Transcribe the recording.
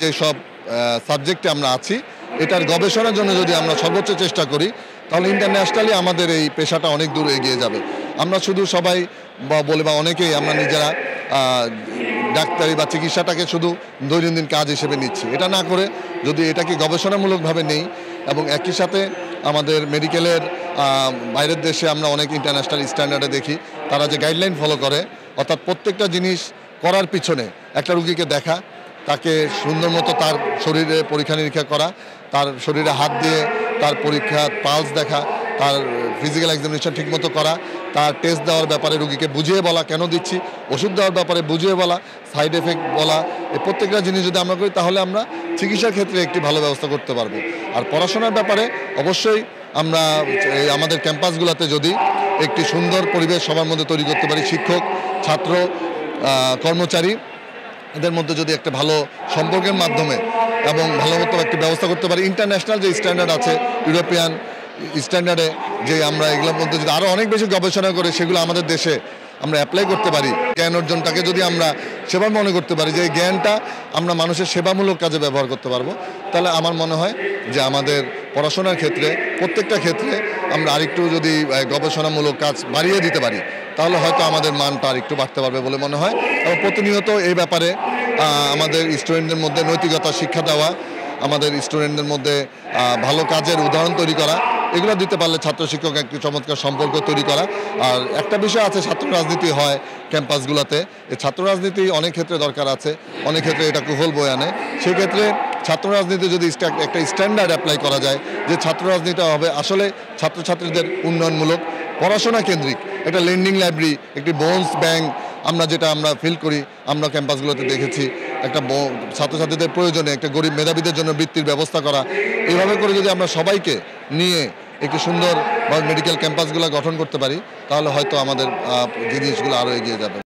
যেসব সাবজেক্টে আমরা আছি এটার গবেষণার জন্য যদি আমরা সর্বোচ্চ চেষ্টা করি তাহলে ইন্টারন্যাশনালি আমাদের এই পেশাটা অনেক দূর এগিয়ে যাবে। আমরা শুধু সবাই বলে বা অনেকেই আমরা নিজেরা ডাক্তারি বা চিকিৎসাটাকে শুধু দৈনন্দিন কাজ হিসেবে নিচ্ছি। এটা না করে যদি এটাকে গবেষণামূলকভাবে নেই এবং একই সাথে আমাদের মেডিকেলের বাইরের দেশে আমরা অনেক ইন্টারন্যাশনাল স্ট্যান্ডার্ডে দেখি তারা যে গাইডলাইন ফলো করে, অর্থাৎ প্রত্যেকটা জিনিস করার পিছনে একটা রুগীকে দেখা, তাকে সুন্দর মতো তার শরীরে পরীক্ষা নিরীক্ষা করা, তার শরীরে হাত দিয়ে তার পরীক্ষা পালস দেখা, তার ফিজিক্যাল এক্সামিনেশন ঠিকমতো করা, তার টেস্ট দেওয়ার ব্যাপারে রুগীকে বুঝিয়ে বলা কেন দিচ্ছি, ওষুধ দেওয়ার ব্যাপারে বুঝিয়ে বলা, সাইড এফেক্ট বলা, এই প্রত্যেকটা জিনিস যদি আমরা করি তাহলে আমরা চিকিৎসার ক্ষেত্রে একটি ভালো ব্যবস্থা করতে পারবো। আর পড়াশোনার ব্যাপারে অবশ্যই আমরা আমাদের ক্যাম্পাসগুলোতে যদি একটি সুন্দর পরিবেশ সবার মধ্যে তৈরি করতে পারি, শিক্ষক, ছাত্র, কর্মচারী এদের মধ্যে যদি একটা ভালো সম্পর্কের মাধ্যমে এবং ভালো মতো একটি ব্যবস্থা করতে পারি, ইন্টারন্যাশনাল যে স্ট্যান্ডার্ড আছে ইউরোপিয়ান স্ট্যান্ডার্ডে যে আমরা এগুলোর মধ্যে যদি আরও অনেক বেশি গবেষণা করে সেগুলো আমাদের দেশে আমরা অ্যাপ্লাই করতে পারি, জ্ঞান অর্জনটাকে যদি আমরা সেবা মনে করতে পারি যে এই জ্ঞানটা আমরা মানুষের সেবামূলক কাজে ব্যবহার করতে পারবো, তাহলে আমার মনে হয় যে আমাদের পড়াশোনার ক্ষেত্রে প্রত্যেকটা ক্ষেত্রে আমরা আরেকটু যদি গবেষণামূলক কাজ বাড়িয়ে দিতে পারি তাহলে হয়তো আমাদের মানটা আরেকটু বাড়তে পারবে বলে মনে হয়। এবং প্রতিনিয়ত এই ব্যাপারে আমাদের স্টুডেন্টদের মধ্যে নৈতিকতা শিক্ষা দেওয়া, আমাদের স্টুডেন্টদের মধ্যে ভালো কাজের উদাহরণ তৈরি করা, এগুলো দিতে পারলে ছাত্র শিক্ষক একটি চমৎকার সম্পর্ক তৈরি করা। আর একটা বিষয় আছে, ছাত্র রাজনীতি হয় ক্যাম্পাসগুলোতে, এই ছাত্র রাজনীতি অনেক ক্ষেত্রে দরকার আছে, অনেক ক্ষেত্রে এটা কুফল বয়ে আনে। সেক্ষেত্রে ছাত্র রাজনীতি যদি একটা স্ট্যান্ডার্ড অ্যাপ্লাই করা যায় যে ছাত্র রাজনীতি হবে আসলে ছাত্রছাত্রীদের উন্নয়নমূলক, পড়াশোনা কেন্দ্রিক, একটা লেন্ডিং লাইব্রেরি, একটি বোনস ব্যাংক আমরা ফিল করি, আমরা ক্যাম্পাসগুলোতে দেখেছি একটা ছাত্রছাত্রীদের প্রয়োজনে একটা গরিব মেধাবীদের জন্য বৃত্তির ব্যবস্থা করা, এইভাবে করে যদি আমরা সবাইকে নিয়ে একটি সুন্দর মেডিকেল ক্যাম্পাসগুলো গঠন করতে পারি তাহলে হয়তো আমাদের জিনিসগুলো আরও এগিয়ে যাবে।